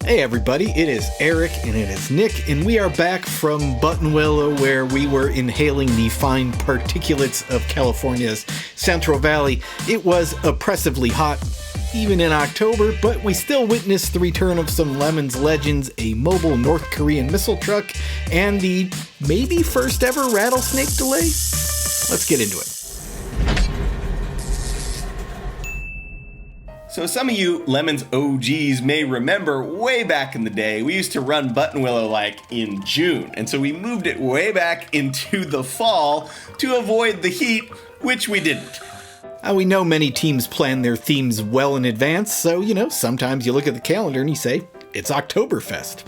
Hey everybody, it is Eric and it is Nick, and we are back from Buttonwillow, where we were inhaling the fine particulates of California's Central Valley. It was oppressively hot, even in October, but we still witnessed the return of some Lemons legends, a mobile North Korean missile truck, and the maybe first ever rattlesnake delay. Let's get into it. So some of you Lemons OGs may remember way back in the day, we used to run Buttonwillow like in June. And so we moved it way back into the fall to avoid the heat, which we didn't. We know many teams plan their themes well in advance, so, sometimes you look at the calendar and you say, it's Oktoberfest.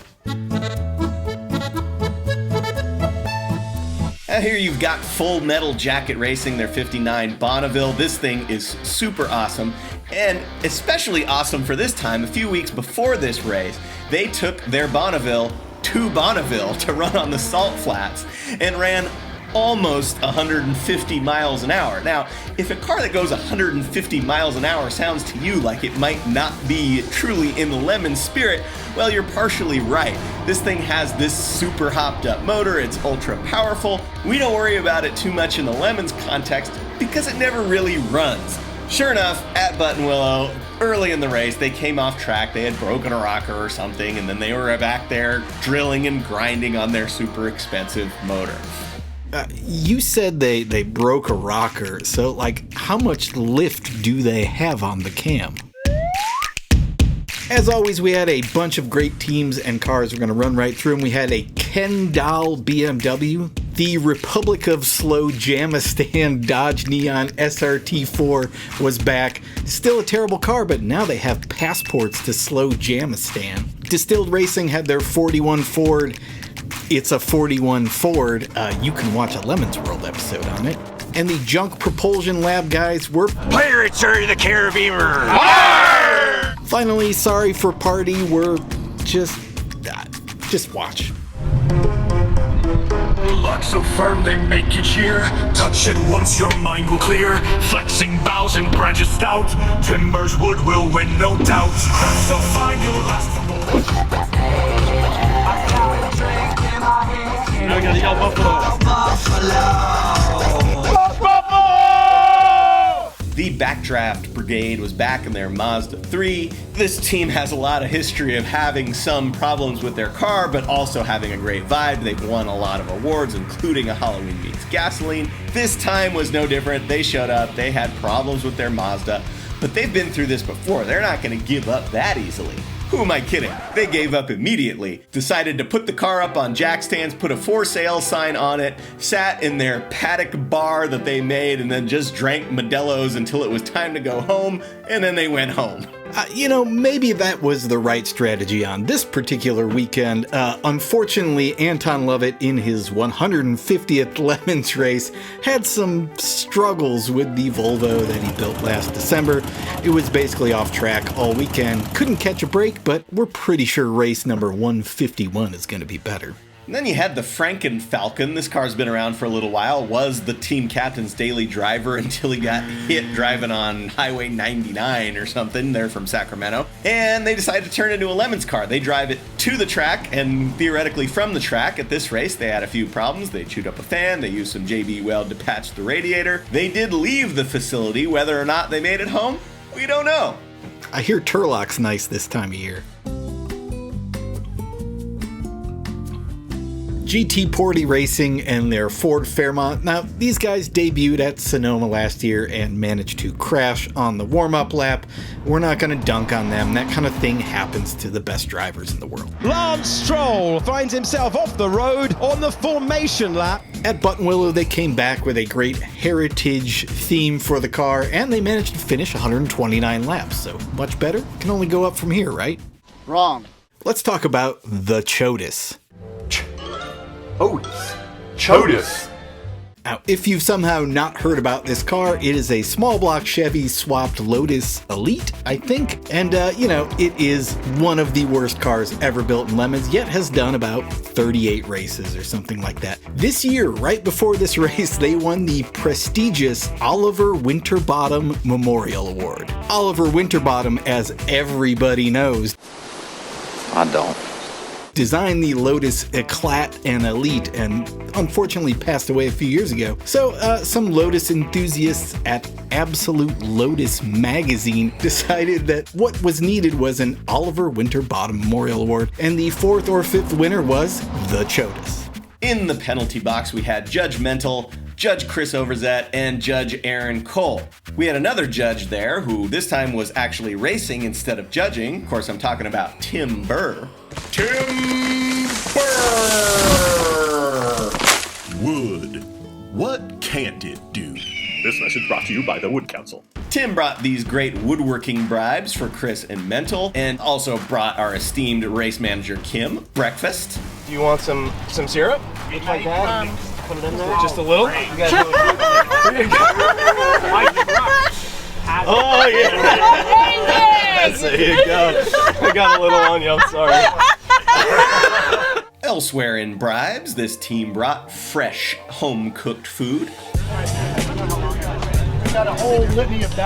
Here you've got Full Metal Jacket Racing, their 59 Bonneville. This thing is super awesome. And especially awesome for this time, a few weeks before this race, they took their Bonneville to Bonneville to run on the salt flats and ran almost 150 miles an hour. Now, if a car that goes 150 miles an hour sounds to you like it might not be truly in the Lemon spirit, well, you're partially right. This thing has this super hopped up motor, it's ultra powerful. We don't worry about it too much in the Lemons context because it never really runs. Sure enough, at Buttonwillow, early in the race, they came off track, they had broken a rocker or something, and then they were back there drilling and grinding on their super expensive motor. You said they broke a rocker, so how much lift do they have on the cam? As always, we had a bunch of great teams and cars we're going to run right through, and we had a Ken Doll BMW, the Republic of Slow Jamistan Dodge Neon SRT4 was back. Still a terrible car, but now they have passports to Slow Jamistan. Distilled Racing had their 41 Ford. It's a 41 Ford. You can watch a Lemons World episode on it. And the Junk Propulsion Lab guys were Pirates of the Caribbean. Finally, Sorry for Party were just watch. Lock so firm they make you cheer. Touch it once your mind will clear. Flexing boughs and branches stout. Timber's wood will win, no doubt. So fine you'll last for more. I gotta yell Buffalo. The Backdraft Brigade was back in their Mazda 3. This team has a lot of history of having some problems with their car, but also having a great vibe. They've won a lot of awards, including a Halloween Meets Gasoline. This time was no different. They showed up, they had problems with their Mazda, but they've been through this before. They're not going to give up that easily. Who am I kidding? They gave up immediately, decided to put the car up on jack stands, put a for sale sign on it, sat in their paddock bar that they made, and then just drank Modelo's until it was time to go home, and then they went home. Maybe that was the right strategy on this particular weekend. Unfortunately, Anton Lovett, in his 150th Lemons race, had some struggles with the Volvo that he built last December. It was basically off track all weekend. Couldn't catch a break, but we're pretty sure race number 151 is going to be better. And then you had the Franken Falcon. This car's been around for a little while, was the team captain's daily driver until he got hit driving on Highway 99 or something. They're from Sacramento. And they decided to turn it into a Lemons car. They drive it to the track and theoretically from the track. At this race, they had a few problems. They chewed up a fan. They used some JB Weld to patch the radiator. They did leave the facility. Whether or not they made it home, we don't know. I hear Turlock's nice this time of year. GT Porty Racing and their Ford Fairmont. Now, these guys debuted at Sonoma last year and managed to crash on the warm-up lap. We're not going to dunk on them. That kind of thing happens to the best drivers in the world. Lance Stroll finds himself off the road on the formation lap. At Buttonwillow, they came back with a great heritage theme for the car, and they managed to finish 129 laps. So much better. Can only go up from here, right? Wrong. Let's talk about the Chotis. Otis. Chotis. Now, if you've somehow not heard about this car, it is a small block Chevy swapped Lotus Elite, I think. And, it is one of the worst cars ever built in Lemons, yet has done about 38 races or something like that. This year, right before this race, they won the prestigious Oliver Winterbottom Memorial Award. Oliver Winterbottom, as everybody knows, I don't. Designed the Lotus Eclat and Elite and unfortunately passed away a few years ago. So some Lotus enthusiasts at Absolute Lotus magazine decided that what was needed was an Oliver Winterbottom Memorial Award, and the 4th or 5th winner was the Chotis. In the penalty box, we had Judge Mental, Judge Chris Overzet, and Judge Aaron Cole. We had another judge there who this time was actually racing instead of judging. Of course, I'm talking about Tim Burr. Tim Burr! Wood. What can't it do? This message brought to you by the Wood Council. Tim brought these great woodworking bribes for Chris and Mental, and also brought our esteemed race manager Kim breakfast. Do you want some syrup? Like that? Put it in there. Just a little? You gotta do it. There you go. Oh, yeah. There you go. I got a little on you. I'm sorry. Elsewhere in bribes, this team brought fresh, home-cooked food.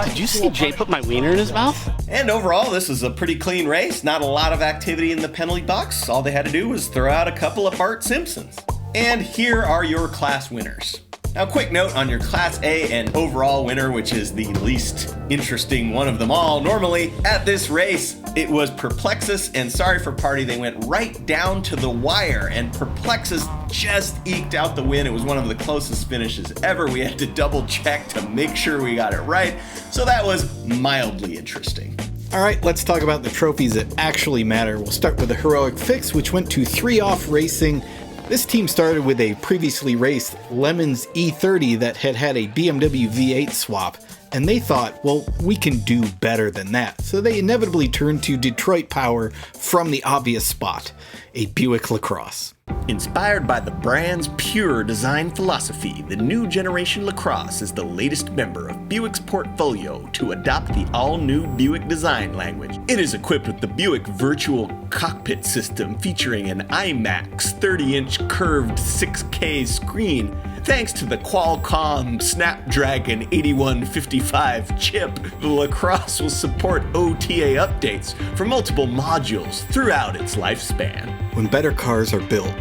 Did you see Jay put my wiener in his mouth? And overall, this was a pretty clean race. Not a lot of activity in the penalty box. All they had to do was throw out a couple of Bart Simpsons. And here are your class winners. Now, quick note on your Class A and overall winner, which is the least interesting one of them all. Normally, at this race, it was Perplexus and Sorry for Party. They went right down to the wire, and Perplexus just eked out the win. It was one of the closest finishes ever. We had to double check to make sure we got it right, so that was mildly interesting. All right, let's talk about the trophies that actually matter. We'll start with the Heroic Fix, which went to 3 Off Racing. This team started with a previously raced Lemons E30 that had a BMW V8 swap, and they thought, well, we can do better than that. So they inevitably turned to Detroit power from the obvious spot, a Buick LaCrosse. Inspired by the brand's pure design philosophy, the new generation LaCrosse is the latest member of Buick's portfolio to adopt the all-new Buick design language. It is equipped with the Buick Virtual Cockpit System featuring an IMAX 30-inch curved 6K screen. Thanks to the Qualcomm Snapdragon 8155 chip, the LaCrosse will support OTA updates for multiple modules throughout its lifespan. When better cars are built,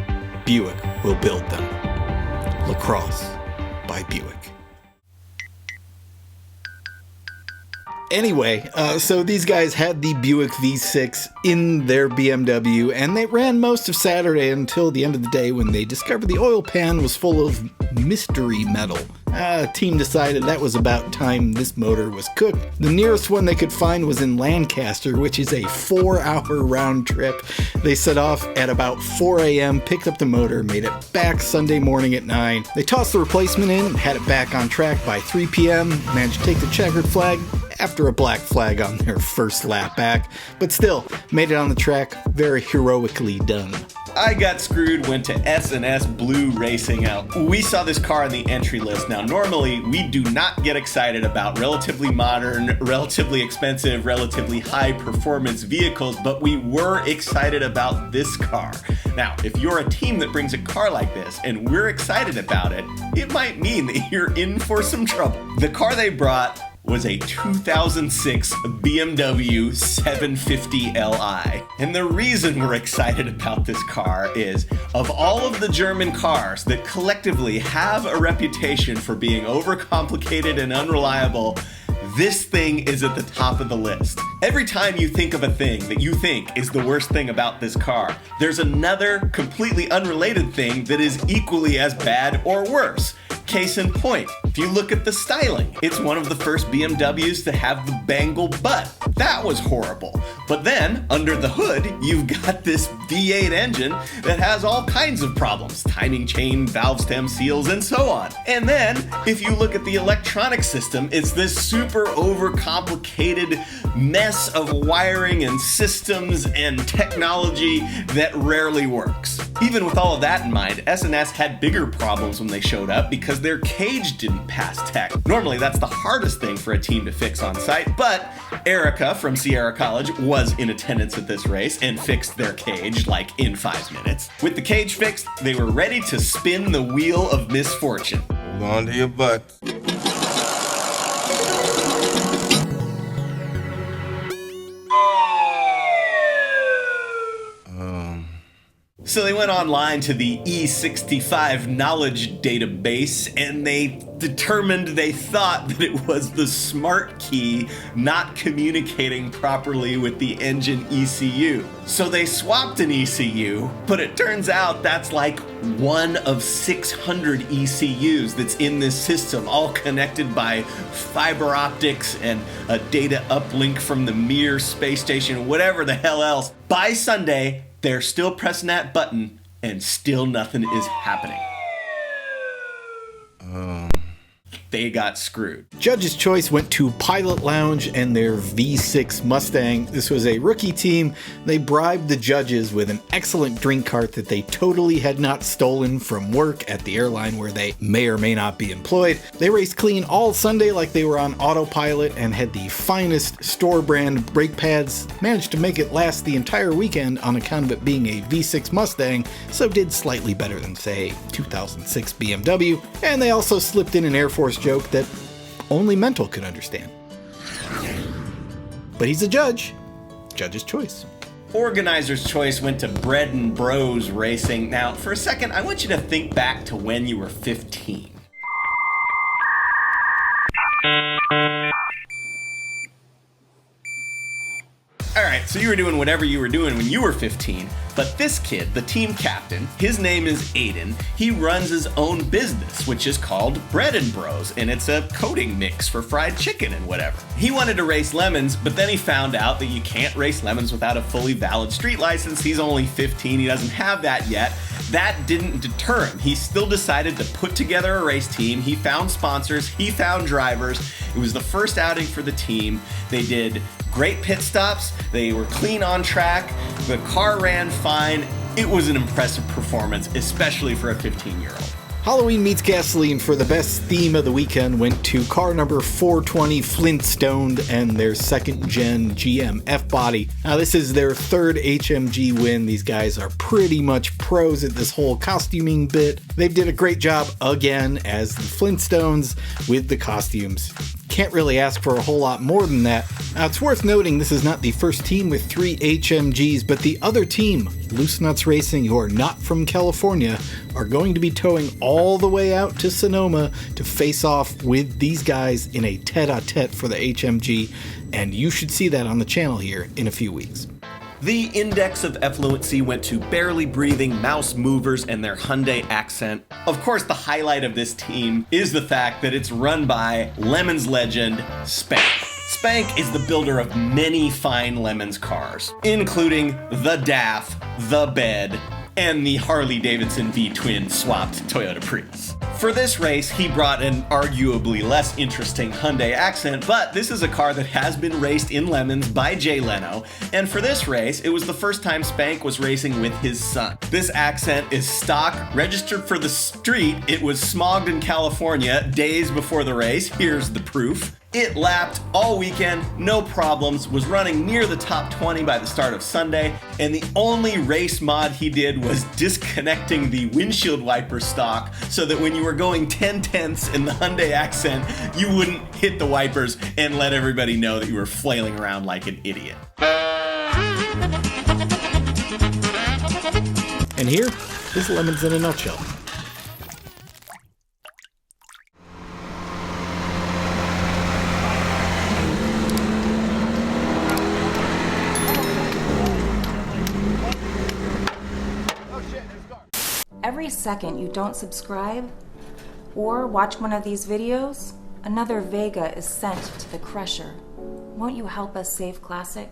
Buick will build them. LaCrosse by Buick. Anyway, so these guys had the Buick V6 in their BMW, and they ran most of Saturday until the end of the day when they discovered the oil pan was full of mystery metal. Team decided that was about time this motor was cooked. The nearest one they could find was in Lancaster, which is a 4-hour round trip. They set off at about 4 a.m., picked up the motor, made it back Sunday morning at 9. They tossed the replacement in, had it back on track by 3 p.m., managed to take the checkered flag after a black flag on their first lap back, but still made it on the track. Very heroically done. I Got Screwed went to S&S Blue Racing out. We saw this car on the entry list. Now, normally, we do not get excited about relatively modern, relatively expensive, relatively high-performance vehicles, but we were excited about this car. Now, if you're a team that brings a car like this, and we're excited about it, it might mean that you're in for some trouble. The car they brought was a 2006 BMW 750 Li. And the reason we're excited about this car is, of all of the German cars that collectively have a reputation for being overcomplicated and unreliable, this thing is at the top of the list. Every time you think of a thing that you think is the worst thing about this car, there's another completely unrelated thing that is equally as bad or worse. Case in point, if you look at the styling, it's one of the first BMWs to have the bangle butt. That was horrible. But then, under the hood, you've got this V8 engine that has all kinds of problems. Timing chain, valve stem seals, and so on. And then, if you look at the electronic system, it's this super overcomplicated mess of wiring and systems and technology that rarely works. Even with all of that in mind, S&S had bigger problems when they showed up because their cage didn't pass tech. Normally, that's the hardest thing for a team to fix on site, but Erica from Sierra College was in attendance at this race and fixed their cage like in 5 minutes. With the cage fixed, they were ready to spin the wheel of misfortune. Hold on to your butt. So they went online to the E65 knowledge database and they thought that it was the smart key not communicating properly with the engine ECU. So they swapped an ECU, but it turns out that's like one of 600 ECUs that's in this system, all connected by fiber optics and a data uplink from the Mir space station, whatever the hell else. By Sunday, they're still pressing that button and still nothing is happening. They got screwed. Judge's Choice went to Pilot Lounge and their V6 Mustang. This was a rookie team. They bribed the judges with an excellent drink cart that they totally had not stolen from work at the airline where they may or may not be employed. They raced clean all Sunday like they were on autopilot and had the finest store brand brake pads. Managed to make it last the entire weekend on account of it being a V6 Mustang, so did slightly better than, say, 2006 BMW. And they also slipped in an Air Force joke that only Mental could understand. But he's a judge. Judge's Choice. Organizer's Choice went to Bread and Bros Racing. Now, for a second, I want you to think back to when you were 15. Alright, so you were doing whatever you were doing when you were 15, but this kid, the team captain, his name is Aiden. He runs his own business, which is called Bread and Bros, and it's a coating mix for fried chicken and whatever. He wanted to race lemons, but then he found out that you can't race lemons without a fully valid street license. He's only 15, he doesn't have that yet. That didn't deter him. He still decided to put together a race team. He found sponsors, he found drivers. It was the first outing for the team. They did great pit stops, they were clean on track, the car ran fine. It was an impressive performance, especially for a 15-year-old. Halloween Meets Gasoline for the best theme of the weekend went to car number 420 Flintstones and their second-gen GM F-Body. Now this is their third HMG win. These guys are pretty much pros at this whole costuming bit. They did a great job again as the Flintstones with the costumes. Can't really ask for a whole lot more than that. Now it's worth noting this is not the first team with 3 HMGs, but the other team, Loose Nuts Racing, who are not from California, are going to be towing all the way out to Sonoma to face off with these guys in a tete-a-tete for the HMG, and you should see that on the channel here in a few weeks. The index of effluency went to Barely Breathing, Mouse Movers, and their Hyundai Accent. Of course, the highlight of this team is the fact that it's run by Lemons legend Spank. Spank is the builder of many fine Lemons cars, including the DAF, the Bed, and the Harley-Davidson V-twin swapped Toyota Prius. For this race, he brought an arguably less interesting Hyundai Accent, but this is a car that has been raced in Lemons by Jay Leno, and for this race, it was the first time Spank was racing with his son. This Accent is stock, registered for the street. It was smogged in California days before the race. Here's the proof. It lapped all weekend, no problems, was running near the top 20 by the start of Sunday, and the only race mod he did was disconnecting the windshield wiper stock so that when you were going 10/10ths in the Hyundai Accent, you wouldn't hit the wipers and let everybody know that you were flailing around like an idiot. And here is Lemons in a nutshell. Every second you don't subscribe or watch one of these videos, another Vega is sent to the crusher. Won't you help us save Classic?